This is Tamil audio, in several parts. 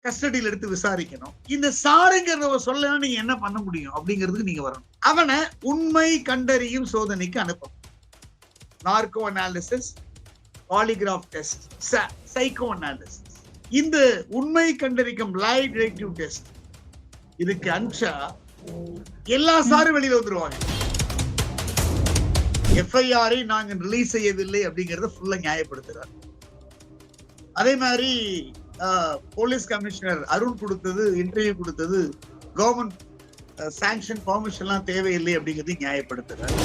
கஸ்டடியில் எடுத்து விசாரிக்கணும். இந்த சாருங்கிறத சொல்ல நீங்க என்ன பண்ண முடியும் அப்படிங்கிறதுக்கு நீங்க வரணும். அவனை உண்மை கண்டறியும் சோதனைக்கு அனுப்பணும். Narco analysis, polygraph test, psycho analysis, இந்த உண்மை கண்டறிக்கும் லை டிடெக்டிவ் டெஸ்ட் இதுக்கு அனுப்பிச்சா எல்லா சாரும் வெளியில வந்துருவாங்க. எஃப்ஐஆரை நாங்க ரிலீஸ் செய்யவில்லை அப்படிங்கறத ஃபுல்லா நியாயப்படுத்துறாரு. அதே மாதிரி போலீஸ் கமிஷனர் அருண் கொடுத்தது இன்டர்வியூ கொடுத்தது கவர்மெண்ட் சாங்ஷன் பர்மிஷன் எல்லாம் தேவையில்லை அப்படிங்கிறது நியாயப்படுத்துறாரு.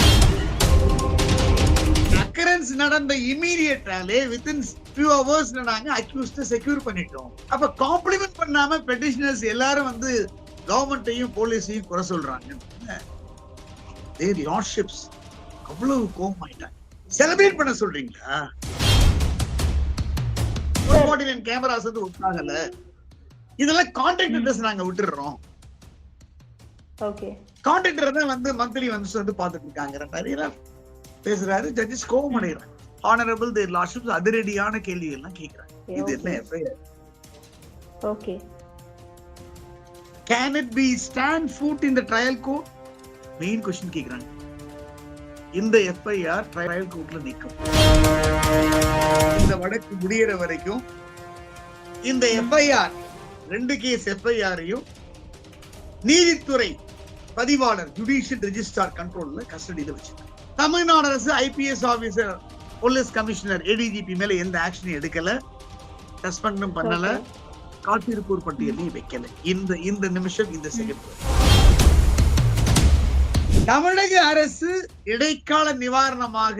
அக்கரன்ஸ் நடந்த இமீடியட்டாலே வித்தின் ஃபியூ ஹவர்ஸ் நாங்க அக்யூஸ்ட் செக்யூர் பண்ணிட்டோம். அப்ப காம்ப்ளிமெண்ட் பண்ணாம பெட்டிஷனர்ஸ் எல்லாரும் வந்து கவர்மெண்ட்டையும் போலீஸையும் குறை சொல்றாங்க. தேர் லார்ட்ஷிப்ஸ் அவ்வளவு கோபமாயிட்டாங்க. செலிப்ரேட் பண்ண சொல்றீங்களா? கேமராஸ் வந்து ஒட்டாகல, இதெல்லாம் கான்ட்ராக்ட் அட்ரஸ் நாங்க விட்டுறோம். ஓகே, கான்ட்ராக்டர் தான் வந்து மந்த்லி வந்து பாத்துட்டு இருக்காங்க பேசுறாரு. ஜட்ஜஸ் கோபம் அடைகிறாங்க. ஹானரபிள் தேர் லார்ட்ஷிப்ஸ் அதிரடியான கேள்விகள் எல்லாம் கேக்குறாங்க. இது என்ன FIR? Okay, can it be stand food in the trial court? Main question கேக்குறாங்க. இந்த எஃப்ஐஆர் ட்ரையல் கோர்ட்ல நிக்கும். இந்த வழக்கு முடியற வரைக்கும் இந்த எஃப்ஐஆர் 2 கேஸ் எஃப்ஐஆரையும் நீதித்துறை பதிவாளர் ஜுடிஷியல் ரெஜிஸ்ட்ரார் கண்ட்ரோல்ல கஸ்டடியில வச்சிருக்காங்க. தமிழ்நாடு அரசு IPS officer police commissioner ADGP மேல எந்த ஆக்ஷனும் எடுக்கல, சஸ்பெண்டும் பண்ணல, காத்திருப்போர் பட்டியலையும் வைக்கல. இந்த நிமிஷம் இந்த செகண்ட் தமிழக அரசு இடைக்கால நிவாரணமாக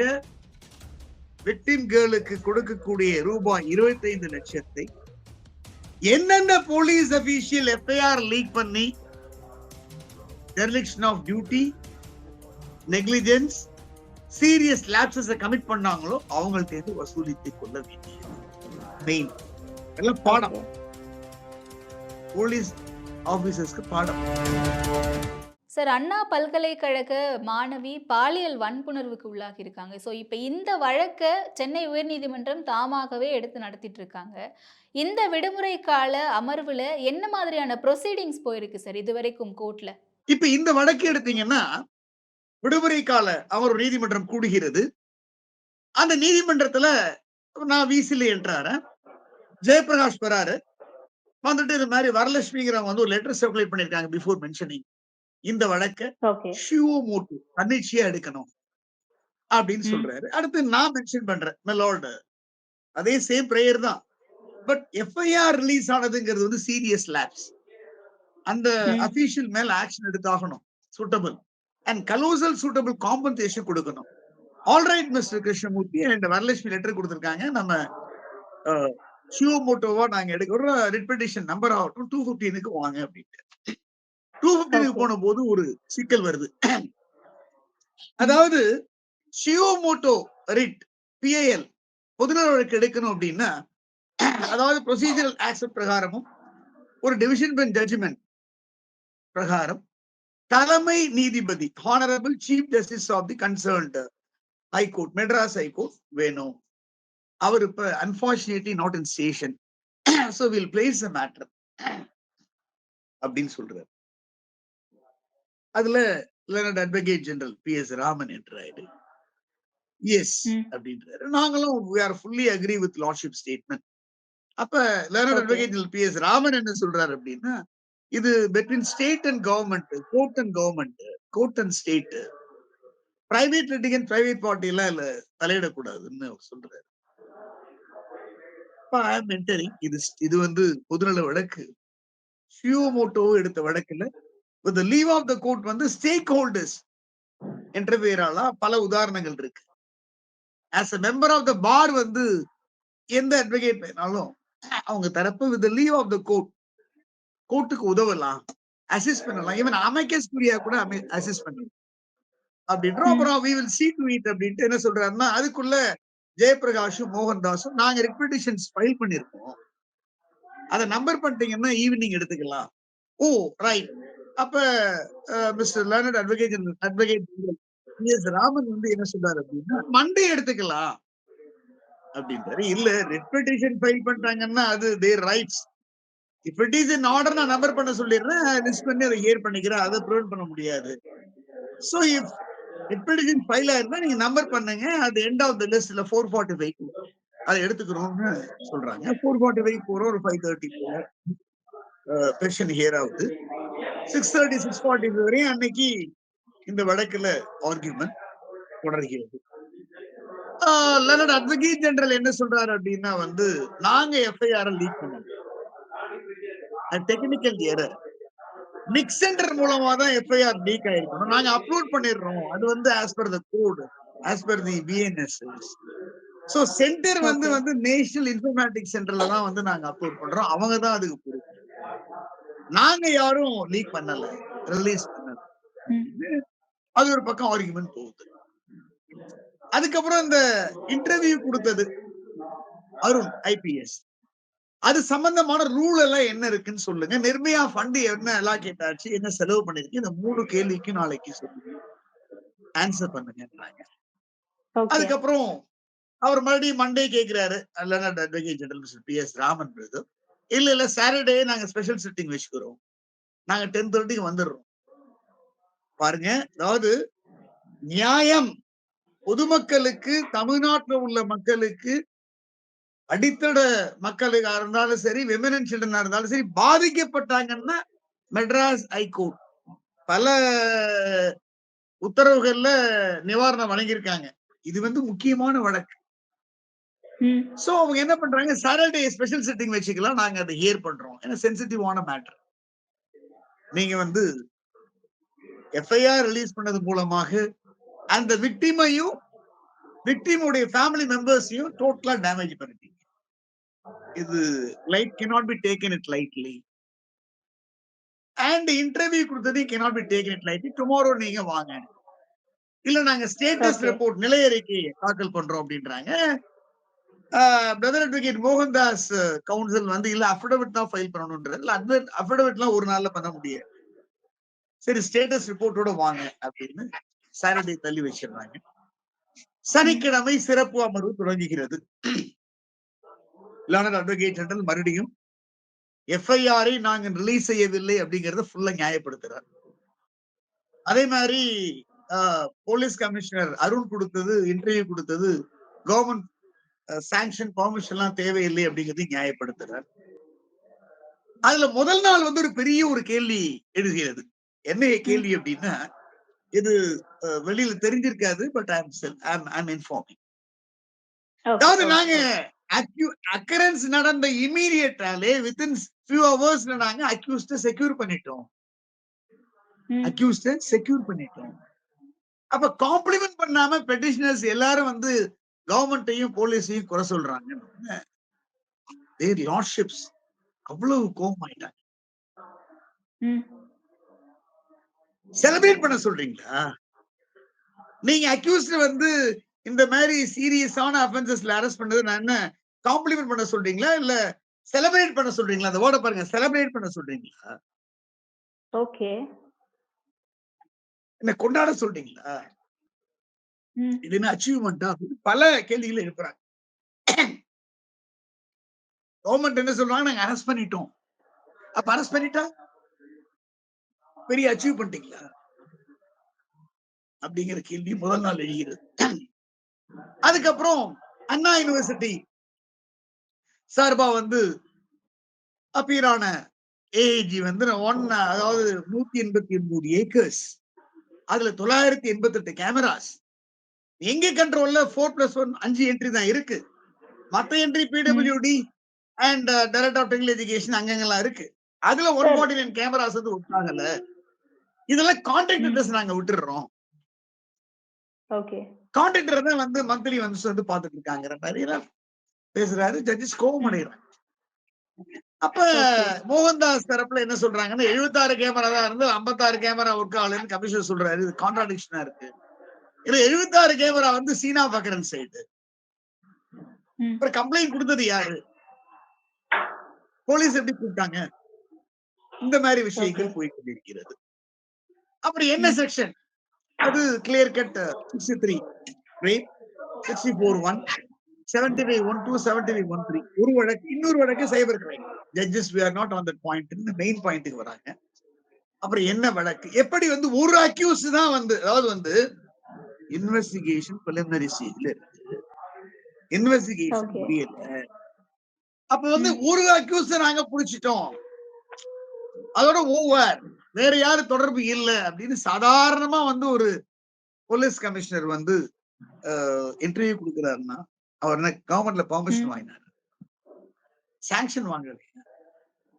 விக்டிம் கேர்ளுக்கு கொடுக்கக்கூடிய ரூபாய் 25 லட்சத்தை எந்தெந்த போலீஸ் அபிஷியல் எஃப்ஐஆர் லீக் பண்ணி dereliction of duty, negligence, serious lapses commit பண்ணாங்களோ அவங்கள்ட்ட வசூலித்துக் கொள்ள வேண்டியது மெயின். எல்லாம் பாடம், போலீஸ் ஆபீசர்ஸ்க்கு பாடம். சார், அண்ணா பல்கலைக்கழக மாணவி பாலியல் வன்புணர்வுக்கு உள்ளாகி இருக்காங்க. ஸோ இப்போ இந்த வழக்கை சென்னை உயர்நீதிமன்றம் தாமாகவே எடுத்து நடத்திட்டு இருக்காங்க. இந்த விடுமுறை கால அமர்வுல என்ன மாதிரியான ப்ரொசீடிங்ஸ் போயிருக்கு சார் இது வரைக்கும் கோர்ட்ல? இப்ப இந்த வழக்கு எடுத்தீங்கன்னா விடுமுறை கால அமர்வு நீதிமன்றம் கூடுகிறது. அந்த நீதிமன்றத்துல நான் விசில என்றாரு, ஜெயபிரகாஷ் பெறாரு வந்துட்டு இது மாதிரி வரலட்சுமிங்கிறவங்க வந்து ஒரு லெட்டர் சர்க்குலேட் பண்ணிருக்காங்க பிஃபோர் மென்ஷனிங் இந்த வழக்க ஷியோமோட்டோ தன்னிச்சையா எடுக்கணும் அப்படின்னு சொல்றாரு. அடுத்து நான் மென்ஷன் பண்றேன் மெலோர்டு, அதே சேம் பிரேயர் தான். பட் எஃப்ஐஆர் ரிலீஸ் ஆனதுங்கிறது வந்து சீரியஸ் லேப்ஸ். அந்த அபிஷியல் மேல ஆக்ஷன் எடுத்தாகணும், suitable and colossal suitable compensation கொடுக்கணும். Alright mister Krishnamoorthy and Varalakshmi letter கொடுத்திருக்காங்க. நம்ம ஷியோமோட்டோவா நாங்க எடுக்கிறோம், ரிட் பெட்டிஷன் நம்பர் ஆகட்டும் 215க்கு வாங்க அப்படின்ட்டு. 215க்கு போன போது ஒரு சிக்கல் வருது. அதாவது ஷியோமோட்டோ ரிட் பிஐஎல் பொதுநல வழக்கு எடுக்கணும் அப்படின்னா, அதாவது ப்ரொசீஜரல் ஆக்ட் பிரகாரமும் ஒரு டிவிஷன் பெஞ்ச் ஜட்ஜ்மெண்ட் பிரகாரம் தலைமை நீதிபதி honourable chief justice of the concerned high court Madras high court வேணும். அவர் இப்ப unfortunately not in station, so will place the matter அப்படின்னு சொல்றாரு. அதுல learned advocate general P S. Raman என்றாரு எஸ் அப்படின்றாரு. நாங்களும் we are fully agree with lordship statement. அப்ப learned advocate general P S. Raman என்ன சொல்றாரு அப்படின்னா, இது between state and government, court and government, court and state, private litigant private party எல்லாம் இல்ல தலையிடக்கூடாதுன்னு சொல்றாரு. இது வந்து பொதுநல வழக்கு. ஷியோமோட்டோ எடுத்த வழக்குல with the leave of the court வந்து ஸ்டேக் ஹோல்டர்ஸ் என்ற பெயரால பல உதாரணங்கள் இருக்கு. as a member of the bar வந்து எந்த அட்வொகேட் வேணாலும் அவங்க தரப்பு with the leave of the court கோர்ட்டுக்கு உதவலாம், அசிஸ்ட் பண்ணலாம், ஈவன் அமெக்கஸ் குரியா கூட அசிஸ்ட் பண்ணலாம் அப்படின்றோம். அப்புறம் we will see to it அப்படின்ட்டு என்ன சொல்றாருன்னா, அதுக்குள்ள ஜெயபிரகாஷும் மோகன்தாஸும் நாங்க ரெக்வெட்டிஷன்ஸ் ஃபைல் பண்ணிருக்கோம், அதை நம்பர் பண்ணிட்டீங்கன்னா ஈவினிங் எடுத்துக்கலாம். ஓ ரைட். அப்ப மிஸ்டர் லெர்னட் அட்வொகேட் பி.எஸ். ராமன் வந்து என்ன சொல்றாரு அப்படின்னா, மண்டே எடுத்துக்கலாம் அப்படின்றாரு. இல்ல ரெட் பெட்டிஷன் ஃபைல் பண்ணிட்டாங்கன்னா அது their rights, if it is in order நான் நம்பர் பண்ண சொல்லிடுறேன், லிஸ்ட் பண்ணி அதை ஹியர் பண்ணிக்கிறேன். அதை ப்ரிவென்ட் பண்ண முடியாது. சோ இஃப் எக்ஸ்பெடிஷன் ஃபைல் ஆயிருந்தா நீங்க நம்பர் பண்ணுங்க. அது எண்ட் ஆஃப் த லிஸ்ட்ல 445 அதை எடுத்துக்கிறோம்னு சொல்றாங்க. 445 போறோம், ஒரு 5:30 போல பெஷன் ஹியர் ஆகுது. 6:30 6:45 வரையும் அன்னைக்கு இந்த வழக்குல ஆர்கியூமெண்ட் தொடர்கிறது. லெனட் அட்வொகேட் ஜெனரல் என்ன சொல்றாரு அப்படின்னா வந்து, நாங்க எஃப்ஐஆர் லீக் பண்ணோம், டெக்னிக்கல் எரர், நிக் சென்டர் மூலமா தான் எஃப்ஐஆர் லீக் ஆயிருக்கணும். நாங்க அப்லோட் பண்ணிடுறோம். அது வந்து as per the code, as per the BNS. So centre வந்து வந்து நேஷனல் இன்ஃபர்மேட்டிக்ஸ் சென்டர்ல தான் வந்து நாங்க அப்லோட் பண்றோம். அவங்க தான் அதுக்கு பொறுப்பு. நாங்க யாரும் லீக் பண்ணல, ரிலீஸ் பண்ணல. அது ஒரு பக்கம் ஆர்குமெண்ட் போகுது. அதுக்கப்புறம் இந்த இன்டர்வியூ கொடுத்தது அருண் ஐபிஎஸ், அது சம்பந்தமான ரூல் எல்லாம் என்ன இருக்குன்னு சொல்லுங்க. நிர்பயா ஃபண்ட் என்ன எல்லாம் கேட்டாச்சு, என்ன செலவு பண்ணிருக்கு, இந்த 3 கேள்விக்கு நாளைக்கு சொல்லுங்க, ஆன்சர் பண்ணுங்கன்றாங்க. அதுக்கப்புறம் அவர் மறுபடியும் மண்டே கேட்கிறாரு, learned advocate general mister P S. Raman brother, இல்ல சாட்டர்டே நாங்க ஸ்பெஷல் சிட்டிங் வச்சுக்கிறோம், நாங்க 10:30 வந்துடுறோம். பாருங்க, அதாவது நியாயம் பொதுமக்களுக்கு, தமிழ்நாட்டில் உள்ள மக்களுக்கு, அடித்தட மக்களுக்கு இருந்தாலும் சரி, விமன் அண்ட் சில்ட்ரனா இருந்தாலும் சரி, பாதிக்கப்பட்டாங்கன்னா மெட்ராஸ் ஹைகோர்ட் பல உத்தரவுகள்ல நிவாரணம் வழங்கியிருக்காங்க. இது வந்து முக்கியமான வழக்கு. சோ அவங்க என்ன பண்றாங்க, சாட்டர்டே ஸ்பெஷல் சிட்டிங் வச்சுக்கலாம், நாங்க அதை ஹியர் பண்றோம். ஏன்னா சென்சிட்டிவான மேட்டர். நீங்க வந்து எஃப்ஐஆர் ரிலீஸ் பண்ணது மூலமாக அந்த விக்டிமையும் விக்டிமுடைய ஃபேமிலி மெம்பர்ஸையும் டோட்டலா டேமேஜ் பண்ணிட்டீங்க. இது light cannot be taken it lightly. And interview கொடுத்தது cannot be taken it lightly. Tomorrow நீங்க வாங்க, இல்ல நாங்க ஸ்டேட்டஸ் ரிப்போர்ட் நிலை அறிக்கை தாக்கல் பண்றோம் அப்படின்றாங்க. பிரதர் அட்வொகேட் மோகன்தாஸ் கவுன்சில் வந்து இல்ல அஃபிடவிட் தான் ஃபைல் பண்ணணும்ன்றது. அஃபிடவிட்லாம் ஒரு நாள்ல பண்ண முடியாது. சரி ஸ்டேட்டஸ் ரிப்போர்ட்டோட வாங்க அப்படின்னு சாட்டர்டே தள்ளி வச்சிடுறாங்க. சனிக்கிழமை சிறப்பு அமர்வு தொடங்குகிறது. லெனட் அட்வொகேட் ஜெனரல் மறுபடியும் எஃப்ஐஆரை நாங்க ரிலீஸ் செய்யவில்லை அப்படிங்கறத ஃபுல்லா நியாயப்படுத்துறார். அதே மாதிரி போலீஸ் கமிஷனர் அருண் கொடுத்தது, இன்டர்வியூ கொடுத்தது கவர்மெண்ட் சாங்ஷன் பர்மிஷன் எல்லாம் தேவையில்லை அப்படிங்கிறது நியாயப்படுத்துறார். அதுல முதல் நாள் வந்து ஒரு பெரிய ஒரு கேள்வி எழுகிறது. என்ன கேள்வி அப்படின்னா, இது வெளியில தெரிஞ்சிருக்காது, பட் ஐம் இன்ஃபார்மிங். அதாவது நாங்க அக்கரன்ஸ் நடந்த இமீடியட்டாலே வித்தின் ஃபியூ ஹவர்ஸ்ல நாங்க அக்யூஸ்ட செக்யூர் பண்ணிட்டோம். அப்ப காம்ப்ளிமெண்ட் பண்ணாம பெட்டிஷனர்ஸ் எல்லாரும் வந்து கவர்மெண்ட்டையும் போலீஸையும் குறை சொல்றாங்க. தேர் லார்ட்ஷிப்ஸ் அவ்வளவு கோபமாயிட்டாங்க. செலிப்ரேட் பண்ண சொல்றீங்களா? நீங்க அக்யூஸ்ட் வந்து இந்த மாதிரி சீரியஸான அஃபென்சஸ்ல அரெஸ்ட் பண்ணது நான் என்ன காம்ப்ளிமெண்ட் பண்ண சொல்றீங்களா, இல்ல செலிப்ரேட் பண்ண சொல்றீங்களா? அந்த வேர்ட பாருங்க, செலிப்ரேட் பண்ண சொல்றீங்களா? ஓகே, என்ன கொண்டாட சொல்றீங்களா? இது என்ன அச்சீவ்மெண்டா? பல கேள்விகள் எழுப்புறாங்க. கவர்மெண்ட் என்ன சொல்றாங்க, நாங்க அரெஸ்ட் பண்ணிட்டோம். அப்ப அரெஸ்ட் பண்ணிட்டா பெரிய அச்சீவ் பண்ணிட்டீங்களா அப்படிங்கிற கேள்வி முதல் நாள் எழுகிறது. அதுக்கப்புறம் அண்ணா யூனிவர்சிட்டி சார்பா வந்து அப்பீரான ஏஜி வந்து அதாவது 189 ஏக்கர்ஸ், அதுல 988 கேமராஸ், எங்க கண்ட்ரோல்ல 4+1 5 என்ட்ரி தான் இருக்கு. மத்த entry PWD and director of technical education அங்கங்கெல்லாம் இருக்கு. அதுல 149 கேமராஸ் வந்து ஒட்டாகல. இதெல்லாம் கான்ட்ராக்டர்ஸ் நாங்க விட்டுறோம். ஓகே, கான்ட்ராக்டர் தான் வந்து மந்த்லி வந்து பாத்துட்டு இருக்காங்கிற மாதிரி எல்லாம் பேசுறாரு. ஜட்ஜஸ் கோபம் அடைகிறாங்க. அப்ப மோகன்தாஸ் தரப்புல என்ன சொல்றாங்கன்னா, 76 கேமரா தான் இருந்து 56 கேமரா ஒர்க் ஆகலன்னு கமிஷனர் சொல்றாரு. இது கான்ட்ராடிக்ஷனா இருக்கு. இதுல 76 கேமரா வந்து சீனா பக்கரன் சைடு. அப்புறம் கம்ப்ளைண்ட் கொடுத்தது யாரு, போலீஸ் எப்படி கூப்பிட்டாங்க, இந்த மாதிரி விஷயங்கள் போய் கொண்டிருக்கிறது. அப்படி என்ன செக்ஷன், அது கிளியர் கட் 63 ரேப், 64(1) 75 1 75 13 ஒரு வழக்கு, இன்னொரு வழக்கு cyber crime. Judges we are not on that point main பாயிண்ட்க்கு வராங்க. அப்புறம் என்ன வழக்கு? எப்படி வந்து ஒரு அக்யூஸ் தான் வந்து அதாவது வந்து இன்வெஸ்டிகேஷன் பிரிலிமினரி ஸ்டேஜ்ல இருக்கு. Investigation okay. முடியல. அப்ப வந்து ம். ஒரு அக்யூஸ் நாங்க புடிச்சிட்டோம். அதோட ஓவர். வேற யாரும் தொடர்பு இல்ல அப்படின்னு சாதாரணமா வந்து ஒரு போலீஸ் கமிஷனர் வந்து இன்டர்வியூ குடுக்குறாருன்னா, அவர் என்ன கவர்மெண்ட்ல பெர்மிஷன் ம். வாங்கினாரு. சாங்ஷன் வாங்கல.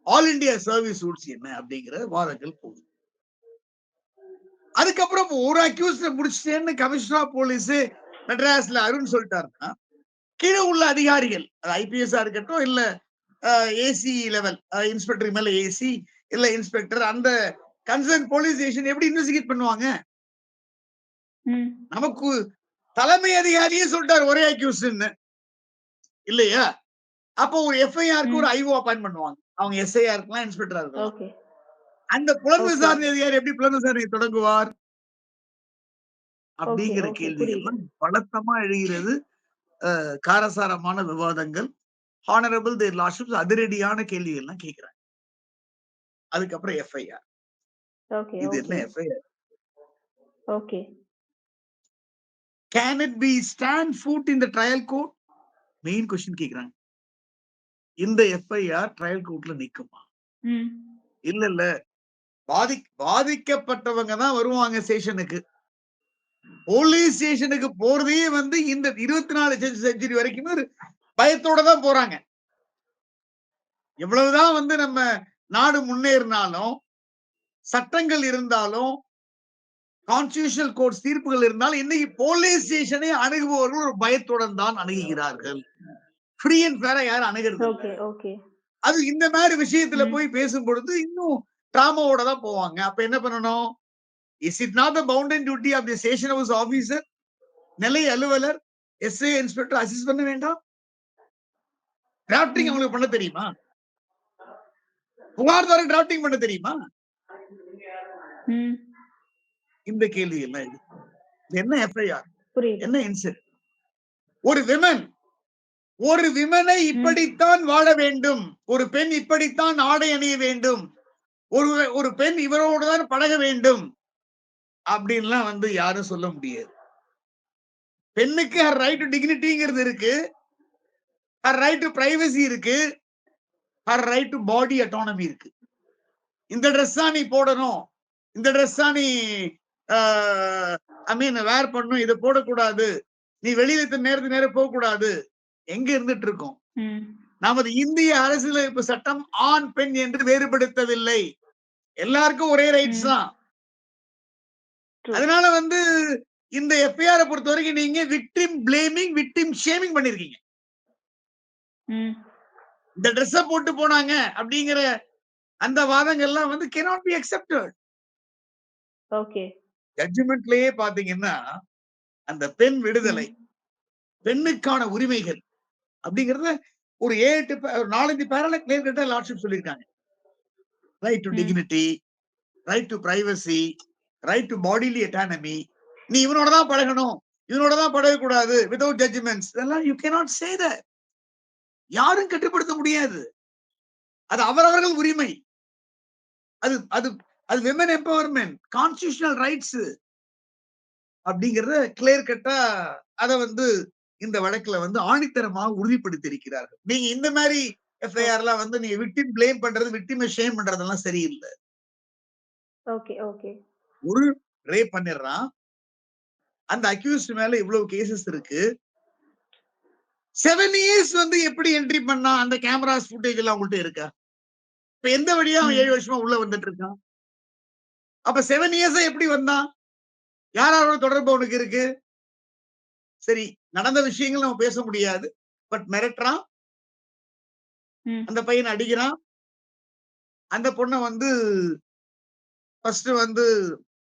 ஆல் இந்தியா சர்வீஸ் ரூல்ஸ் என்ன அப்படிங்கிற வாதங்கள் போகுது. அதுக்கப்புறம் ஒரு அக்யூஸ்ட முடிச்சிட்டேன்னு கமிஷனர் ஆஃப் போலீஸ் மெட்ராஸ்ல அருண் சொல்லிட்டாருன்னா, கீழே உள்ள அதிகாரிகள் ஐபிஎஸ்ஸா இருக்கட்டும், இல்ல ஏசி லெவல் இன்ஸ்பெக்டர் மேல ஏசி, இல்ல இன்ஸ்பெக்டர் அந்த கன்சர்ன் போலீஸ் ஸ்டேஷன் எப்படி இன்வெஸ்டிகேட் பண்ணுவாங்க? ம். நமக்கு தலைமை அதிகாரியே சொல்லிட்டாரு ஒரே அக்யூஸ்ட்ன்னு. இல்லையா? அப்போ ஒரு எஃப்ஐஆருக்கு ஒரு ம். ஐஓ அப்பாயிண்ட் பண்ணுவாங்க. அவங்க எஸ்ஐயா இருக்கலாம், இன்ஸ்பெக்டரா இருக்கலாம். ஓகே. அந்த புலன் ஓகே. விசாரணை அதிகாரி எப்படி புலன் விசாரணையை தொடங்குவார்? ஓகே. அப்படிங்கிற ஓகே. புரியுது. கேள்விகள்லாம் பலத்தமா எழுகிறது. காரசாரமான விவாதங்கள். ஹானரபிள் தேர் லார்ட்ஷிப்ஸ் அதிரடியான கேள்விகள்லாம் கேட்கிறாங்க. அதுக்கப்புறம் எஃப்ஐஆர். ஓகே. இது என்ன okay. FIR? Okay. Can it be stand food in the trial court? Main question கேட்கிறாங்க. இந்த எஃப்ஐஆர் ட்ரையல் கோர்ட்ல நிக்குமா? ம். இல்ல, இல்ல. பாதிக்கப்பட்டவங்க தான் வருவாங்க ஸ்டேஷனுக்கு. போலீஸ் ஸ்டேஷனுக்கு போறதே வந்து இந்த 24 செஞ்சுரி வரைக்குமே ஒரு பயத்தோட தான் போறாங்க. எவ்வளவுதான் வந்து நம்ம நாடு முன்னேறினாலும், சட்டங்கள் இருந்தாலும், கான்ஸ்டிடியூஷனல் கோர்ட்ஸ் தீர்ப்புகள் இருந்தாலும், இன்னைக்கு போலீஸ் ஸ்டேஷனை அணுகுபவர்கள் ஒரு பயத்துடன் தான் அணுகுகிறார்கள். ஃப்ரீ அண்ட் ஃபேரா யாரும் அணுகுறது இல்ல. ஓகே. ஓகே. அது இந்த மாதிரி விஷயத்துல ம். போய் பேசும்பொழுது இன்னும் டிராமாவோட தான் போவாங்க. அப்ப என்ன பண்ணணும்? Is it not the bounded duty of the station house officer, நிலை அலுவலர், எஸ்ஐ, இன்ஸ்பெக்டர் அசிஸ்ட் பண்ண வேண்டாம்? டிராஃப்டிங் ம். அவங்களுக்கு பண்ண தெரியுமா? புகார்தாரர் டிராஃப்டிங் பண்ண தெரியுமா? ம். இந்த கேள்வி எல்லாம் இது. இது என்ன எஃப்ஐஆர்? புரியுது. என்ன இன்சிடென்ட்? ஒரு விமன் ஒரு விமனை ம். இப்படித்தான் வாழ வேண்டும். ஒரு பெண் இப்படித்தான் ஆடை அணிய வேண்டும். ஒரு ஒரு பெண் இவரோடு தான் பழக வேண்டும். அப்படின்லாம் வந்து யாரும் சொல்ல முடியாது. பெண்ணுக்கு ஹர் ரைட் டு டிக்னிட்டிங்கிறது இருக்கு. ஹர் ரைட் டு பிரைவசி இருக்கு. Her right to body autonomy இருக்கு. இந்த ட்ரெஸ் தான் நீ போடணும். இந்த ட்ரெஸ் தான் நீ ஐ மீன் வேர் பண்ணணும். இத போடக்கூடாது. நீ வெளியில இத்தனை நேரத்துக்கு நேரம் போகக்கூடாது. எங்க இருந்துட்டு இருக்கோம்? ம். நமது இந்திய அரசியலமைப்பு சட்டம் ஆண், பெண் என்று வேறுபடுத்தவில்லை. எல்லாருக்கும் ஒரே ரைட்ஸ் ம். தான். ட்ரூ. அதனால வந்து இந்த எஃப்ஐஆர பொறுத்தவரைக்கும் நீங்க விக்டிம் பிளேமிங், விக்டிம் ஷேமிங் பண்ணிருக்கீங்க. ம். இந்த ட்ரெஸ்ஸ போட்டு போனாங்க அப்படிங்கிற அந்த வாதங்கள்லாம் வந்து cannot be accepted. ஓகே. ஜட்ஜ்மெண்ட்லயே பாத்தீங்கன்னா, அந்த பெண் விடுதலை, ம். பெண்ணுக்கான உரிமைகள் அப்படிங்கிறத ஒரு 7, 8 ஒரு 4, 5 பேரால கிளியர் கட்டா லார்ட்ஷிப் சொல்லியிருக்காங்க. Right to hmm. Dignity, right to privacy, right to bodily autonomy. நீ இவனோட தான் பழகணும். இவனோட தான் பழகக்கூடாது. Without judgments. இதெல்லாம் யூ கேனாட் சே தட். யாரும் கட்டுப்படுத்த முடியாது. அது அவரவர்கள் உரிமை. அது அது அது விமன் எம்பவர்மென்ட், கான்ஸ்டிடியூஷனல் ரைட்ஸ் அப்படிங்கிறத கிளியர் கட்டா அத வந்து இந்த வழக்குல வந்து ஆணித்தரமாக உறுதிப்படுத்தி இருக்கிறார்கள். நீங்க இந்த மாதிரி ஓகே. எஃப்ஐஆர்லாம் வந்து நீங்க விக்டிம் பிளேம் பண்றது, விக்டிம ஷேம் பண்றதெல்லாம் சரியில்ல. ஓகே. ஓகே. ஒரு ரேப் பண்ணிடுறான். அந்த அக்யூஸ்ட் மேல இவ்வளவு கேஸஸ் இருக்கு. 7 இயர்ஸ் வந்து எப்படி என்ட்ரி பண்ணா? அந்த கேமராஸ் ஃபுட்டேஜ் எல்லாம் உங்கள்ட்ட இருக்கா? இப்ப எந்த வழியா அவன் 7 ம். வருஷமா உள்ள வந்துட்டு இருக்கான்? அப்ப 7 இயர்ஸா எப்படி வந்தான்? யார் யாரோட தொடர்பு அவனுக்கு இருக்கு? சரி, நடந்த விஷயங்கள் நம்ம பேச முடியாது. பட் மிரட்டுறான். ம். அந்த பையன அடிக்கிறான். அந்த பொண்ண வந்து ஃபர்ஸ்ட் வந்து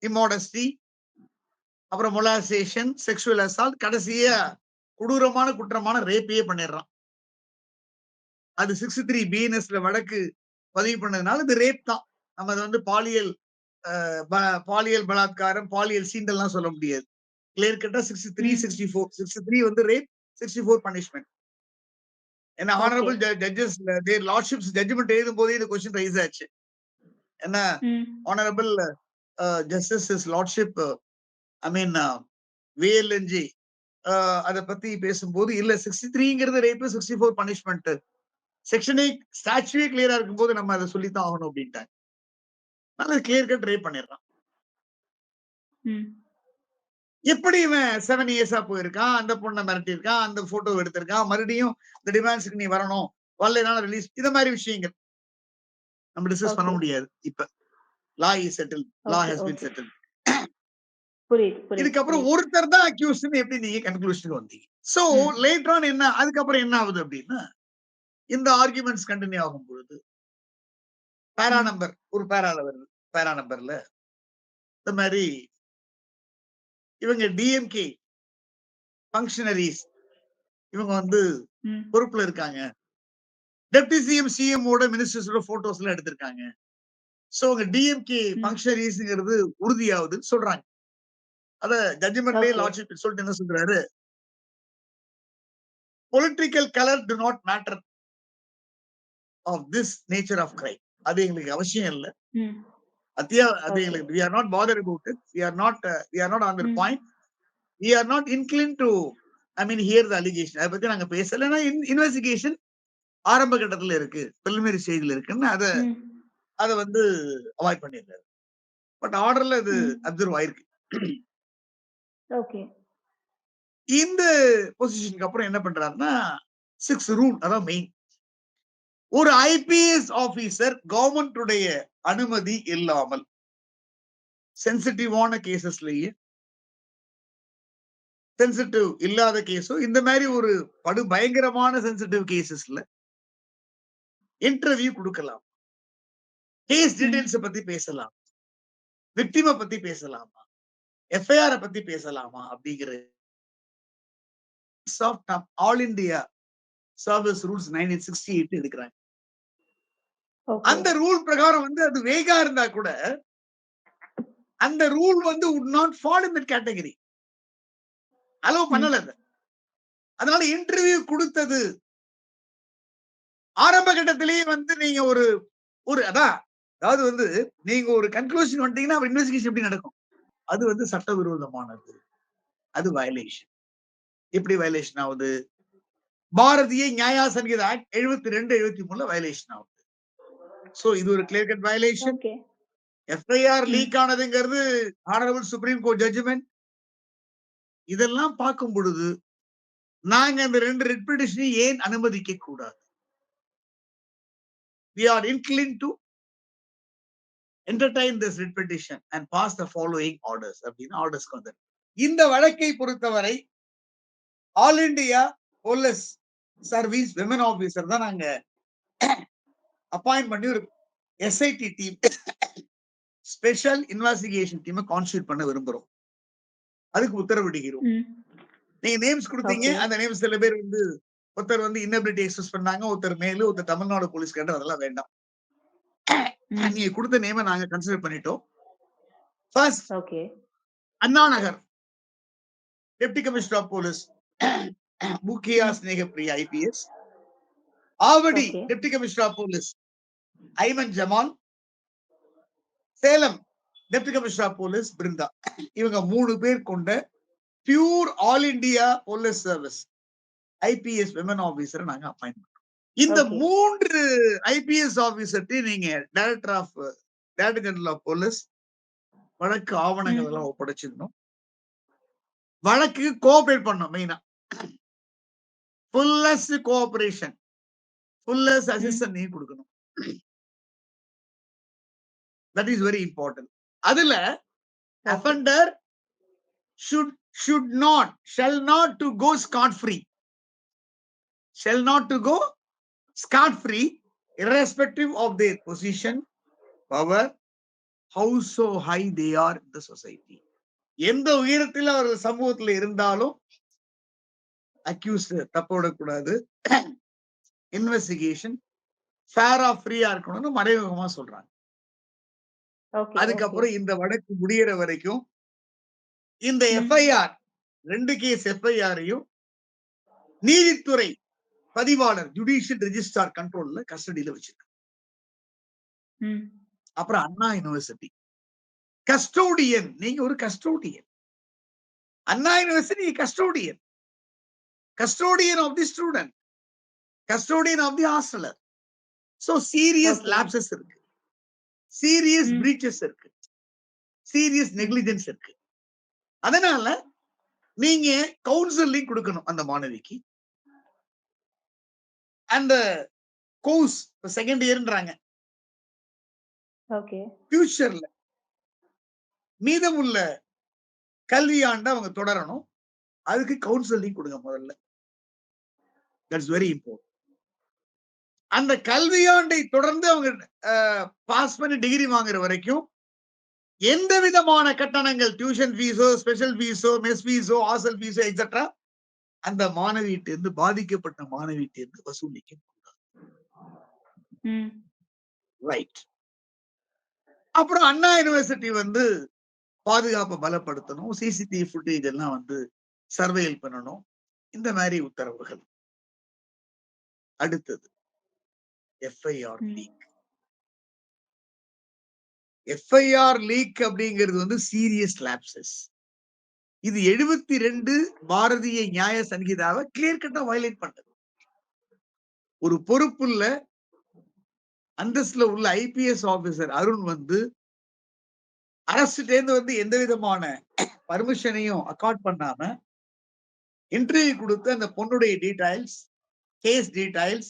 இம்மோடஸ்டி, அப்புறம் மொலாஸ்டேஷன், செக்சுவல் அசால்ட், கடைசியா கொடூரமான குற்றமான ரேப்பயே பண்ணிடுறான். அது 63 பிஎன்எஸ்ல வழக்கு பதிவு பண்ணதுனால இது ரேப் தான். நம்ம அத வந்து பாலியல் பாலியல் பலாத்காரம், பாலியல் சீண்டல்லாம் சொல்ல முடியாது. கிளியர் கட்டா 63, ம். 64. 63 வந்து ரேப், 64 பனிஷ்மென்ட். ஏன்னா ஓகே. ஹானரபிள் ஜட்ஜஸ் தேர் லார்ட்ஷிப்ஸ் ஜட்ஜ்மெண்ட் எழுதும் போதே இந்த கொஸ்டின் ரைஸ் ஆச்சு. என்ன ம். ஹானரபிள் ஜஸ்டிஸ் இஸ் லார்ட்ஷிப் ஐ மீன் விஎல்என்ஜி அத பத்தி பேசும்போது இல்ல 63ங்கிறது ரேப், 64 பனிஷ்மெண்ட். செக்ஷன் 8 ஸ்டாச்சுவே கிளியரா இருக்கும்போது நம்ம அதை சொல்லித்தான் ஆகணும் அப்படின்ட்டாங்க. நல்ல கிளியர் கட் ரேப் பண்ணிடுறான். ம். எப்படி இவன் 7 இயர்ஸா போயிருக்கான், அந்த பொண்ணை மிரட்டியிருக்கான், அந்த போட்டோ எடுத்திருக்கான், மறுபடியும் இந்த டிமாண்ட்ஸ்க்கு நீ வரணும், வரலைனால ரிலீஸ், இந்த மாதிரி விஷயங்கள் நம்ம டிஸ்கஸ் பண்ண ஓகே. முடியாது. இப்ப லா is settle, law okay, has been okay. Settle. புரியுது, புரியுது, இதுக்கப்புறம் புரியுது. ஒருத்தர் தான் அக்யூஸ்ட்னு எப்படி நீங்க கன்க்ளூஷனுக்கு வந்தீங்க? சோ ம். லேட்டர் ஆன் என்ன அதுக்கப்புறம் என்ன ஆகுது அப்படின்னா, இந்த ஆர்குமெண்ட்ஸ் கண்டினியூ ஆகும் பொழுது பேரா ம். நம்பர் ஒரு பேரால வருது. பேரா நம்பர்ல இந்த மாதிரி இவங்க டிஎம்கே ஃபங்க்ஷனரிஸ் இவங்க வந்து ம். பொறுப்புல இருக்காங்க. டெப்டி சிஎம், சிஎம் ஓட மினிஸ்டர்ஸோட போட்டோஸ் எல்லாம் எடுத்திருக்காங்க. சோ உங்க டிஎம்கே ம். ஃபங்க்ஷனரிஸ்ங்கிறது உறுதியாகுதுன்னு சொல்றாங்க. அத ஜட்ஜ்மெண்ட்லயே ஓகே. லார்ட்ஷிப் சொல்லிட்டு என்ன சொல்றாரு? Political colour do not matter of this nature of crime. அது எங்களுக்கு அவசியம் இல்ல. ம். அது ஓகே. எங்களுக்கு we are not bothered about it. We are not on that ம். point. We are not inclined to I mean hear the allegation. அத பத்தி நாங்க பேசல. ஏன்னா இன்வெஸ்டிகேஷன் ஆரம்ப கட்டத்துல இருக்கு. பிரிலிமினரி ஸ்டேஜ்ல இருக்குன்னு ம். அத வந்து அவாய்ட் பண்ணிருக்காரு. பட் ஆர்டர்ல இது ம். அப்சர்வ் ஆயிருக்கு. ஓகே. இந்த பொசிஷனுக்கு அப்புறம் என்ன பண்றாருன்னா 6 ரூல் அதான் மெயின். ஒரு ஐபிஎஸ் ஆபீசர் கவர்மெண்ட் உடைய அனுமதி இல்லாமல் சென்சிட்டிவான கேசஸ்லயே சென்சிட்டிவ் இல்லாத கேஸோ இந்த மாதிரி ஒரு படு பயங்கரமான சென்சிட்டிவ் கேசஸ்ல இன்டர்வியூ கொடுக்கலாம். கேஸ் ம். டீடைல்ஸ் பத்தி பேசலாம். விக்டிம பத்தி பேசலாமா? எஃப்ஐஆர் பத்தி பேசலாமா? அப்படிங்கிற ஆல் இந்தியா சர்வீஸ் ரூல்ஸ் 1968 எடுக்கிறாங்க. ஓகே. அந்த ரூல் பிரகாரம் வந்து அது வேகா இருந்தா கூட அந்த ரூல் வந்து would not fall in that category. Allow ம். பண்ணல அத. அதனால இன்டர்வியூ கொடுத்தது ஆரம்ப கட்டத்திலேயே வந்து நீங்க ஒரு அதாவது வந்து நீங்க ஒரு கன்க்ளூஷன் வந்துட்டீங்கன்னா இன்வெஸ்டிகேஷன் எப்படி நடக்கும்? அது வந்து சட்டவிரோதமானது. அது வயலேஷன். எப்படி வயலேஷன் ஆகுது? பாரதிய நியாயா சங்கீத ஆக்ட் 72, 73ல வயலேஷன் ஆகுது. சோ இது ஒரு clear cut violation. Okay. FIR hmm. Leak ஆனதுங்கிறது ஹானரபிள் சுப்ரீம் கோர்ட் ஜட்ஜ்மெண்ட். இதெல்லாம் பார்க்கும் பொழுது நாங்க அந்த 2 ரிட் பெட்டிஷனை ஏன் அனுமதிக்க கூடாது? We are inclined to entertain this writ petition and pass the following orders அப்படின்னு ஆர்டர்ஸ் வந்து இந்த வழக்கை பொறுத்தவரை all India police service women officer தான் நாங்க அப்பாயிண்ட் பண்ணி ஒரு எஸ்ஐடி டீம் ஸ்பெஷல் இன்வெஸ்டிகேஷன் டீமை கான்ஸ்டியூட் பண்ண விரும்புறோம். அதுக்கு உத்தரவிடுகிறோம். ம். நீங்க நேம்ஸ் கொடுத்தீங்க. ஓகே. அந்த நேம்ஸ் சில பேர் வந்து ஒருத்தர் வந்து இன்னபிலிட்டி எக்ஸ்பிரஸ் பண்ணாங்க, ஒருத்தர் மேலு, ஒருத்தர் தமிழ்நாடு போலீஸ் கேட்ட அதெல்லாம் வேண்டாம். ம். நீங்க கொடுத்த நேமை நாங்க கன்சிடர் பண்ணிட்டோம். First okay. Anna Nagar deputy commissioner of police முக்கியா hmm. Snehapriya IPS. Avadi okay. Deputy commissioner of police Aiman Jamal. Salem deputy commissioner of police Brinda. இவங்க 3 பேர் கொண்ட pure all India police service IPS women officer நாங்க அப்பாயிண்ட் பண்றோம். இந்த ஓகே. 3 ஐபிஎஸ் ஆபீசர்ட்டி நீங்க டைரக்டர் ஜெனரல் ஆஃப் போலீஸ் வழக்கு ஆவணங்கள் ம். எல்லாம் ஒப்படைச்சிடணும். வழக்கு கோஆபரேட் பண்ணணும். மெயினா fullest cooperation, fullest hmm. Assistant நீங்க கொடுக்கணும். That is very important. அதுல okay. Offender shall not to go scot free. Shall not to go scot free irrespective of their position, power, how so high they are in the society. எந்த உயரத்தில் அவர்கள் சமூகத்துல இருந்தாலும் அக்யூஸ்ட் தப்போடக்கூடாது. இன்வெஸ்டிகேஷன் ஃபேரா ஃப்ரீயா இருக்கணும்னு மறைமுகமா சொல்றாங்க. ஓகே. ஓகே. அதுக்கப்புறம் இந்த வழக்கு முடியற வரைக்கும் இந்த ம். எஃப்ஐஆர் 2 கேஸ் எஃப்ஐஆரையும் நீதித்துறை பதிவாளர் ஜுடிஷியல் ரெஜிஸ்ட்ரார் கண்ட்ரோல்ல கஸ்டடியில வச்சிருக்கு. அப்புறம் அண்ணா யூனிவர்சிட்டி கஸ்டோடியன், நீங்க ஒரு custodian. Anna university custodian, custodian of the student, custodian of the hosteller. So serious lapses இருக்கு, சீரியஸ் பிரீச்சஸ் இருக்கு, சீரியஸ் நெக்லிஜென்ஸ் இருக்கு. அதனால நீங்க கவுன்சிலிங் கொடுக்கணும் அந்த மாணவிக்கு. அந்த கோர்ஸ் செகண்ட் இயர்ன்றாங்க. ஓகே. ஃபியூச்சர்ல மீதமுள்ள கல்வியாண்ட அவங்க தொடரணும். அதுக்கு கவுன்சிலிங் கொடுங்க முதல்ல. That's very important. அந்த கல்வியாண்டை தொடர்ந்து அவங்க பாஸ் பண்ணி டிகிரி வாங்குற வரைக்கும் எந்த விதமான கட்டணங்கள், டியூஷன் ஃபீஸோ, ஸ்பெஷல் ஃபீஸோ, மெஸ் ஃபீஸோ, ஹாஸ்டல் ஃபீஸோ எக்ஸெட்ரா அந்த மாணவியிட்ட இருந்து, பாதிக்கப்பட்ட மாணவியிட்ட இருந்து வசூலிக்க கூடாது. ரைட். அப்புறம் அண்ணா யூனிவர்சிட்டி வந்து பாதுகாப்பை பலப்படுத்தணும், சிசிடிவி ஃபுட்டேஜ் எல்லாம் வந்து சர்வேல் பண்ணணும், இந்த மாதிரி உத்தரவுகள். அடுத்தது எஃப்ஐஆர் லீக். எஃப்ஐஆர் லீக் அப்படிங்கிறது வந்து சீரியஸ் லாப்சஸ். இது 72 பாரதிய நியாய சங்கீதாவை கிளியர் கட்டா வயலேட் பண்ணது. ஒரு பொறுப்புள்ள அந்தஸ்துல உள்ள ஐபிஎஸ் ஆபீசர் அருண் வந்து அரசுல வந்து எந்த விதமான பர்மிஷனையும் அக்கார்ட் பண்ணாம இன்டர்வியூ கொடுத்து அந்த பொண்ணுடைய details, case details,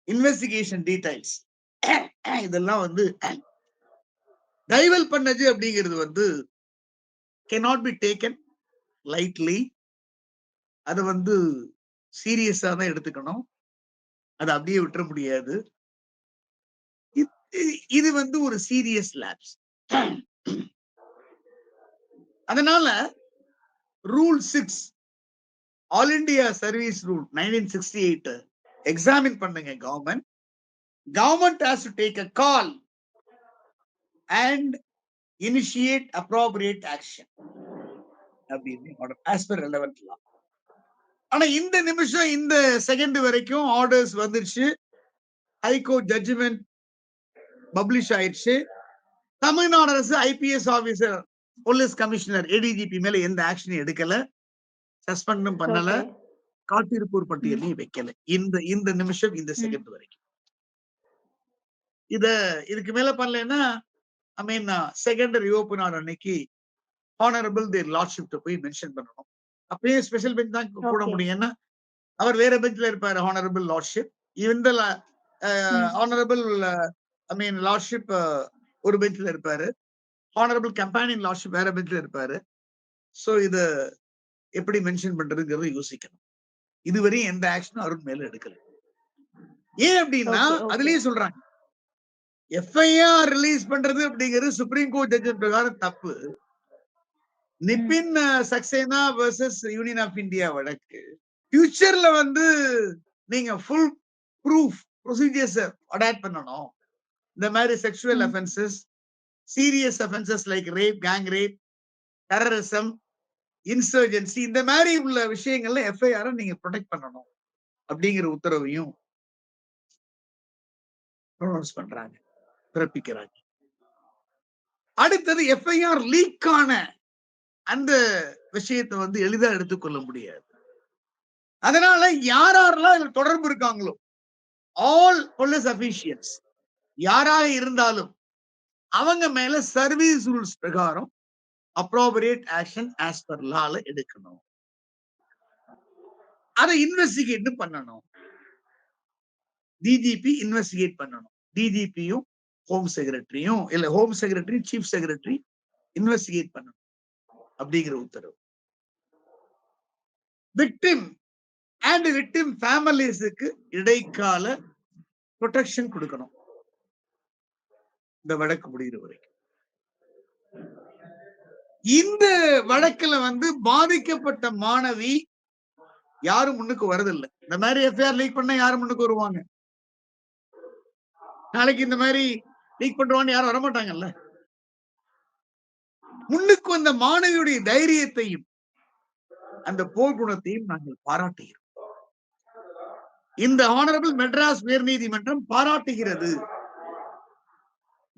investigation details இதெல்லாம் வந்து டைவல் பண்ணது அப்படிங்கிறது வந்து cannot be taken lightly. அது வந்து சீரியஸா தான் எடுத்துக்கணும், அதை அப்படியே விட்டுற முடியாது. இது வந்து ஒரு சீரியஸ் லாப்ஸ். அதனால rule 6 all India service rule 1968 examine பண்ணுங்க government. Government has to take a call and initiate appropriate action அப்படின்னு as per relevant law. ஆனா இந்த நிமிஷம் இந்த செகண்ட் வரைக்கும் ஆர்டர்ஸ் வந்துருச்சு, ஹைகோர்ட் ஜட்ஜ்மெண்ட் பப்ளிஷ் ஆயிடுச்சு. தமிழ்நாடு அரசு IPS officer, police commissioner, ADGP மேல எந்த ஆக்ஷனும் எடுக்கல, சஸ்பெண்டும் பண்ணல, காத்திருப்போர் பட்டியலையும் வைக்கல. இந்த நிமிஷம் இந்த செகண்ட் வரைக்கும். இதுக்கு மேல பண்ணலன்னா ஐ மீன் செகண்ட் ரீஓபன் ஆன அன்னைக்கு ஹானரபிள் தேர் லார்ட்ஷிப் போய் மென்ஷன் பண்ணணும். அப்பயே ஸ்பெஷல் பெஞ்ச் தான் போட முடியும். ஏன்னா அவர் வேற பெஞ்ச்ல இருப்பாரு, ஹானரபிள் லார்ட்ஷிப். இந்த ஹானரபிள் ஐ மீன் லார்ட்ஷிப் ஒரு பெஞ்ச்ல இருப்பாரு, ஹானரபிள் கம்பேனியன் லார்ட்ஷிப் வேற பெஞ்ச்ல இருப்பாரு. சோ இத எப்படி மென்ஷன் பண்றதுங்கிறத யோசிக்கணும். இதுவரையும் எந்த ஆக்ஷனும் அருண் மேல எடுக்கல. ஏன் அப்படின்னா அதுலயே சொல்றாங்க, எஃப்ஐஆர் ரிலீஸ் பண்றது அப்படிங்கிறது சுப்ரீம் கோர்ட் ஜட்ஜ் பிரகாரம் தப்பு. Nipun Saxena versus union of India வழக்கு ஃபியூச்சர்ல வந்து நீங்க ஃபுல் ப்ரூஃப் ப்ரொசீஜர்ஸ் அடாப்ட் பண்ணணும். இந்த மாதிரி sexual offences, serious offences like rape, gang rape, terrorism, insurgency, இந்த மாதிரி உள்ள விஷயங்கள்ல எஃப்ஐஆர் நீங்க ப்ரொடெக்ட் பண்ணணும் அப்படிங்கிற உத்தரவையும் ப்ரொனவுன்ஸ் பண்றாங்க, பிறப்பிக்கிறாங்க. அடுத்தது எஃப்ஐஆர் லீக்கான அந்த விஷயத்தை வந்து எளிதா எடுத்துக்கொள்ள முடியாது. அதனால யாரெல்லாம் இதுல தொடர்பு இருக்காங்களோ, ஆல் போலீஸ் அபிஷியல்ஸ் யாராக இருந்தாலும் அவங்க மேல சர்வீஸ் ரூல்ஸ் பிரகாரம் அப்ரோபிரியேட் ஆக்ஷன் ஆஸ் பர் லால எடுக்கணும். அதை இன்வெஸ்டிகேட் பண்ணணும். டிஜிபி இன்வெஸ்டிகேட் பண்ணணும். டிஜிபியும் ஹோம் செக்ரட்டரியும் இல்ல home secretary chief secretary investigate பண்ணணும் அப்படிங்கிற உத்தரவு. விக்டிம் அண்ட் விக்டிம் ஃபேமிலிஸுக்கு இடைக்கால ப்ரொடெக்ஷன் கொடுக்கணும் இந்த வழக்கு முடிகிற வரைக்கும். இந்த வழக்குல வந்து பாதிக்கப்பட்ட மாணவி யாரும் முன்னுக்கு வரதில்லை. இந்த மாதிரி எஃப்ஐஆர் லீக் பண்ண யாரும் முன்னுக்கு வருவாங்க? நாளைக்கு இந்த மாதிரி லீக் பண்றவான்னு யாரும் வரமாட்டாங்கல்ல. முன்னுக்கு வந்த மாணவியுடைய தைரியத்தையும் அந்த போர் குணத்தையும் நாங்கள் பாராட்டுகிறோம். இந்த ஹானரபிள் மெட்ராஸ் உயர்நீதிமன்றம் பாராட்டுகிறது.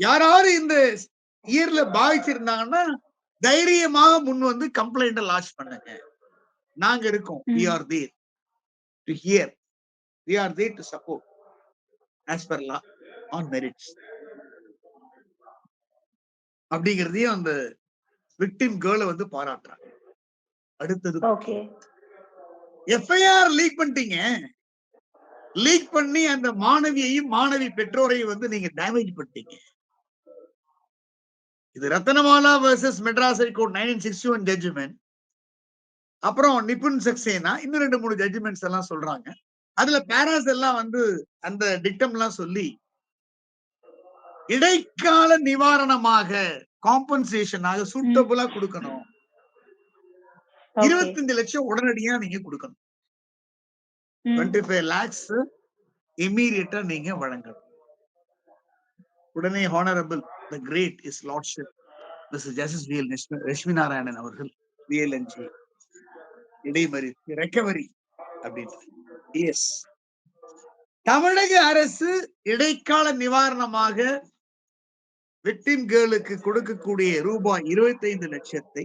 யாராவது இந்த இயர்ல பாதிச்சிருந்தாங்கன்னா தைரியமாக முன் வந்து கம்ப்ளைண்ட் லான்ச் பண்ணுங்க. நாங்க இருக்கோம். we are there to hear, we are there to support as per law on merits அப்படிங்கறதையும் அந்த விக்டிம் கேர்ள வந்து பாராட்டுறாங்க. அடுத்தது எஃப்ஐஆர் லீக் பண்ணிட்டீங்க. லீக் பண்ணி அந்த மாணவியையும் மாணவி பெற்றோரையும் வந்து நீங்க டேமேஜ் பண்ணிட்டீங்க. இது ரத்தனமாலா வர்சஸ் மெட்ராஸ் ஹைகோர்ட் 1961 ஜட்ஜ்மெண்ட். அப்புறம் நிபுன் சக்சேனா இன்னும் 2-3 ஜட்ஜ்மெண்ட்ஸ் எல்லாம் சொல்றாங்க. அதுல பேராஸ் எல்லாம் வந்து அந்த டிக்டம் எல்லாம் சொல்லி இடைக்கால நிவாரணமாக காம்பன்சேஷனாக சூட்டபிளா கொடுக்கணும். 25 லட்சம் உடனடியா நீங்க கொடுக்கணும். 25 lakhs இம்மீடியட்டா நீங்க வழங்கணும். உடனே honourable the great his lordship mister justice V L. Lakshmi Narayanan அவர்கள் விஎல்என்ஜி இடைமறித்து ரெக்கவரி அப்படின்னு. எஸ், தமிழக அரசு இடைக்கால நிவாரணமாக விக்டிம் கேர்ளுக்கு கொடுக்கக்கூடிய ரூபாய் 25 லட்சத்தை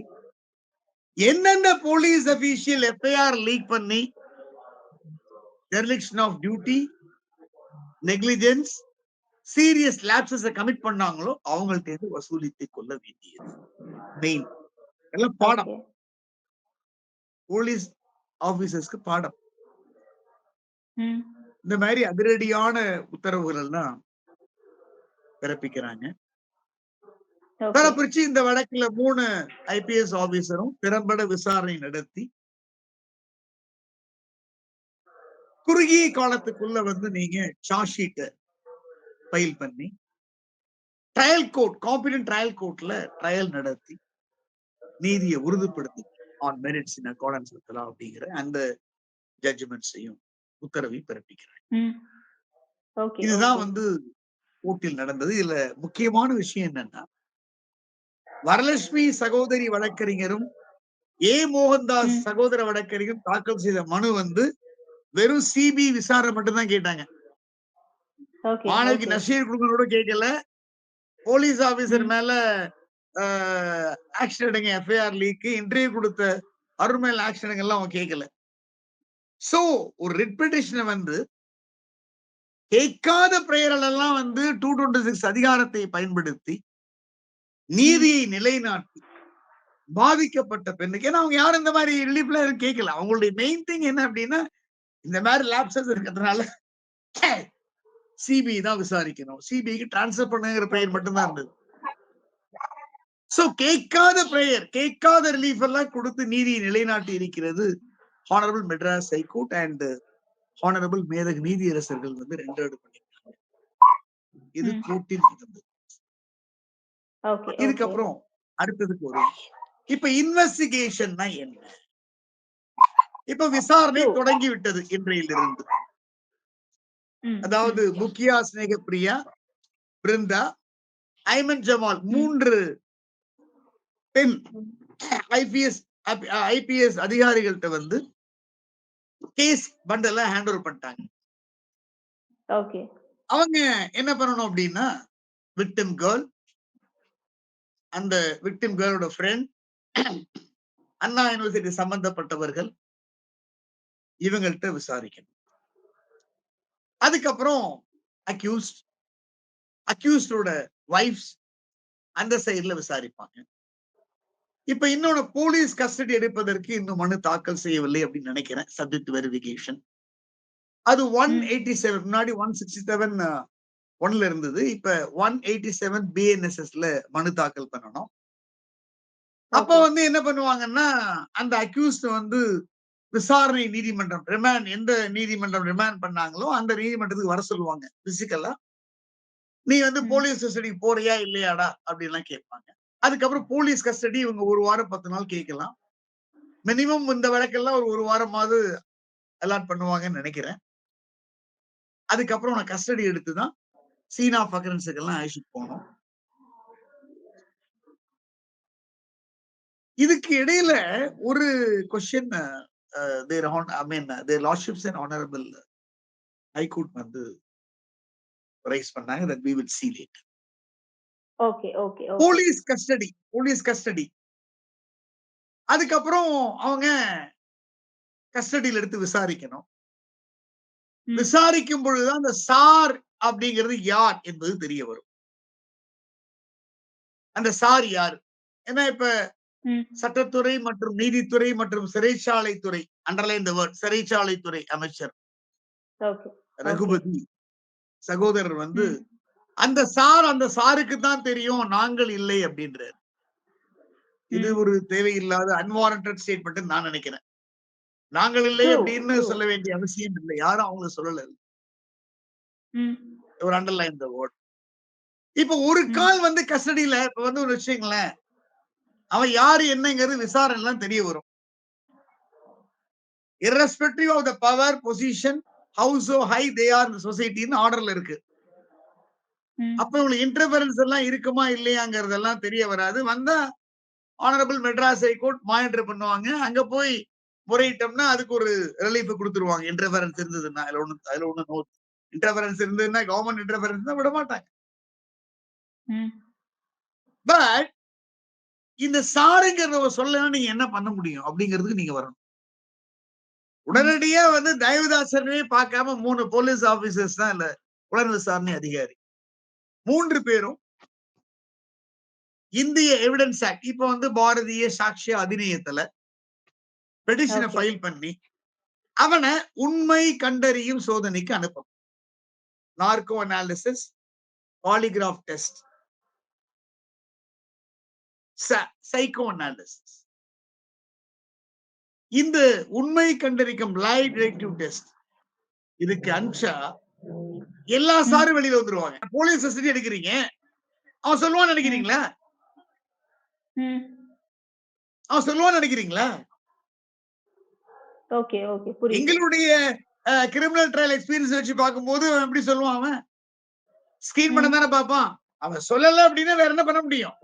எந்தெந்த போலீஸ் அபிஷியல் எஃப்ஐஆர் லீக் பண்ணி dereliction of duty, negligence, serious lapses commit பண்ணாங்களோ அவங்கள்ட்ட இருந்து வசூலித்துக் கொள்ள வேண்டியது மெயின். எல்லாம் பாடம், போலீஸ் ஆபீசர்ஸ்க்கு பாடம். இந்த மாதிரி அதிரடியான உத்தரவுகள் எல்லாம் பிறப்பிக்கிறாங்க. பிறப்பிச்சு இந்த வழக்குல 3 ஐபிஎஸ் ஆபீசரும் திறம்பட விசாரணை நடத்தி குறுகிய காலத்துக்குள்ள வந்து நீங்க சார்ஜ் ஷீட் ஃபைல் பண்ணி ட்ரையல் கோர்ட், காம்பிடன்ட் ட்ரையல் கோர்ட்ல ட்ரையல் நடத்தி நீதியை உறுதிப்படுத்தி on merits in accordance with லா அப்படிங்கிற அந்த ஜட்ஜ்மெண்ட்ஸையும் உத்தரவை பிறப்பிக்கிறாங்க. இதுதான் வந்து கோர்ட்டில் நடந்தது. இதுல முக்கியமான விஷயம் என்னன்னா, வரலட்சுமி சகோதரி வழக்கறிஞரும் ஏ மோகன்தாஸ் சகோதர வழக்கறிஞரும் தாக்கல் செய்த மனு வந்து வெறும் சிபி விசாரணை மட்டும் தான் கேட்டாங்க. மாணவிக்கு நஷ்டஈடு கொடுக்கணும் கூட கேட்கல. போலீஸ் ஆபீசர் மேல ஆக்ஷன் எடுங்க, எஃப்ஐஆர் லீக், இன்டர்வியூ கொடுத்த அருண் மேல ஆக்ஷன் எடுங்க எல்லாம் அவங்க கேட்கல. சோ ஒரு ரிட் பெட்டிஷனை வந்து கேட்காத பிரேயர்கள் எல்லாம் வந்து 226 அதிகாரத்தை பயன்படுத்தி நீதியை நிலைநாட்டி பாதிக்கப்பட்ட பெண்ணுக்கு, ஏன்னா அவங்க யாரும் இந்த மாதிரி ரிலீஃப்ல கேட்கல. அவங்களுடைய மெயின் திங் என்ன அப்படின்னா, இந்த மாதிரி லேப்சஸ் இருக்கிறதுனால சிபிஐ தான் விசாரிக்கணும், சிபிஐக்கு டிரான்ஸ்பர் பண்ணுங்கிற பிரேயர் மட்டும்தான் இருந்தது. சோ கேட்காத பிரேயர், கேட்காத ரிலீஃப் எல்லாம் கொடுத்து நீதியை நிலைநாட்டி இருக்கிறது honourable Madras high court and honourable மேதகு நீதியரசர்கள் வந்து 2 பண்ணிருக்காங்க. இது கோர்ட்டில் நடந்தது. இதுக்கப்புறம் அடுத்ததுக்கு வரும். இப்ப இன்வெஸ்டிகேஷன்னா என்ன? இப்ப விசாரணை தொடங்கி விட்டது இன்றையிலிருந்து. அதாவது முக்கியா, ஸ்நேகப்பிரியா, பிருந்தா, ஐமன் ஜமால் 3 பெண் ஐபிஎஸ் அதிகாரிகள்கிட்ட வந்து கேஸ் பண்டல ஹேண்ட் ஓவர் பண்ணிட்டாங்க. அவங்க என்ன பண்ணணும் அப்படின்னா, விக்டிம் கேர்ள், அந்த விக்டிம் கேர்ளோட ஃப்ரெண்ட், அண்ணா யூனிவர்சிட்டி சம்பந்தப்பட்டவர்கள், இவங்கள்ட்ட விசாரிக்கணும். அதுக்கப்புறம் அக்யூஸ்டோட வைஃப்ஸ் அந்த சைடுல விசாரிப்பாங்க. இப்ப இன்னொன்னு போலீஸ் கஸ்டடி எடுப்பதற்கு இன்னும் மனு தாக்கல் செய்யவில்லை அப்படின்னு நினைக்கிறேன், சப்ஜெக்ட் வெரிஃபிகேஷன். அது 187, முன்னாடி 167 1ல இருந்தது. இப்ப 187 பிஎன்எஸ்எஸ்ல மனு தாக்கல் பண்ணணும். அப்ப வந்து என்ன பண்ணுவாங்கன்னா, அந்த அக்யூஸ்ட் வந்து விசாரணை நீதிமன்றம் ரிமாண்ட், எந்த நீதிமன்றம் ரிமாண்ட் பண்ணாங்களோ அந்த நீதிமன்றத்துக்கு வர சொல்லுவாங்க பிசிக்கலா. நீ வந்து போலீஸ் கஸ்டடிக்கு போறியா இல்லையாடா அப்படின்லாம் கேட்பாங்க. அதுக்கப்புறம் போலீஸ் கஸ்டடி இவங்க 1 வாரம் 10 நாள் கேட்கலாம். மினிமம் இந்த வழக்கெல்லாம் ஒரு வாரமாவது அலாட் பண்ணுவாங்கன்னு நினைக்கிறேன். அதுக்கப்புறம் நான் கஸ்டடி எடுத்துதான் சீன் ஆஃப் அக்கரன்ஸுக்கு எல்லாம் அழைச்சிட்டு போனோம். இதுக்கு இடையில ஒரு question, their lordships and honorable high court வந்து ரைஸ் பண்ணாங்க. that we will see later. Okay, okay, okay. Police custody. அதுக்கப்புறம் அவங்க கஸ்டடியில எடுத்து விசாரிக்கணும். ம். விசாரிக்கும் பொழுதுதான் அந்த சார் அப்படிங்கிறது யார் என்பது தெரிய வரும். அந்த சார் யார்? ஏன்னா இப்ப ம். சட்டத்துறை மற்றும் நீதித்துறை மற்றும் சிறைச்சாலைத்துறை, அண்டர்லைன் த வேர்ட், சிறைச்சாலைத்துறை அமைச்சர் ஓகே, ஓகே. ரகுபதி சகோதரர் வந்து ம். அந்த சாருக்கு தான் தெரியும், நாங்கள் இல்லை அப்படின்றார். இது ம். ஒரு தேவையில்லாத அன்வாரண்டட் ஸ்டேட்மெண்ட் நான் நினைக்கிறேன். நாங்கள் இல்லை ட்ரூ, அப்படின்னு ட்ரூ. சொல்ல வேண்டிய அவசியம் இல்லை. யாரும் அவங்கள சொல்லல. ம். ஒரு அண்டர்லைன் த வேர்ட். இப்ப ஒரு ம். கால் வந்து கஸ்டடியில இப்ப வந்து ஒரு விஷயங்களேன், அவன் யாரு என்னங்கிறது விசாரணை எல்லாம் தெரிய வரும். irrespective of the power, position, how so high they are in the society ன்னு ஆர்டர்ல இருக்கு. ம். அப்ப உங்களுக்கு இன்டர்ஃபரன்ஸ் எல்லாம் இருக்குமா இல்லையாங்கிறதெல்லாம் தெரிய வராது. வந்தா ஆனரபிள் மெட்ராஸ் ஹைகோர்ட் மானிட்டர் பண்ணுவாங்க. அங்க போய் முறையிட்டோம்னா அதுக்கு ஒரு ரிலீஃப் குடுத்துருவாங்க. இன்டர்ஃபரன்ஸ் இருந்ததுன்னா. அதுல ஒண்ணு நோ. இன்டர்ஃபரன்ஸ் இருந்ததுன்னா கவர்மெண்ட் இன்டர்ஃபரன்ஸ் தான் விட மாட்டாங்க. ம். பட் இந்த சாருங்கிறத சொல்லலைன்னா நீங்க என்ன பண்ண முடியும் அப்படிங்கிறதுக்கு நீங்க வரணும். உடனடியா வந்து தயவுதாசனே பார்க்காம 3 போலீஸ் ஆபீசர்ஸ் தான் இல்ல புலன் விசாரணை அதிகாரி. 3 பேரும் இந்திய எவிடன்ஸ் ஆக்ட் இப்ப வந்து பாரதிய சாட்சிய அதிநியத்துல பெட்டிஷனை ஓகே. ஃபைல் பண்ணி அவனை உண்மை கண்டறியும் சோதனைக்கு அனுப்பணும். Narco analysis, polygraph test, psycho analysis. இந்த உண்மை கண்டறிக்கும் லை டிடெக்டிவ் டெஸ்ட் இதுக்கு அனுப்பிச்சா எல்லா ம். சாரும் வெளியில வந்துருவாங்க. போலீஸ் கஸ்டடி எடுக்கிறீங்க, அவன் சொல்லுவான்னு நினைக்கிறீங்களா? ம். அவன் சொல்லுவான்னு நினைக்கிறீங்களா? Okay, okay. புரியுது. எங்களுடைய கிரிமினல் ட்ரையல் எக்ஸ்பீரியன்ஸ் வச்சு பார்க்கும்போது அவன் எப்படி சொல்லுவான்? அவன் ஸ்கிரீன் பண்ண ம். தானே பார்ப்பான். அவன் சொல்லல அப்படின்னா வேற என்ன பண்ண முடியும்?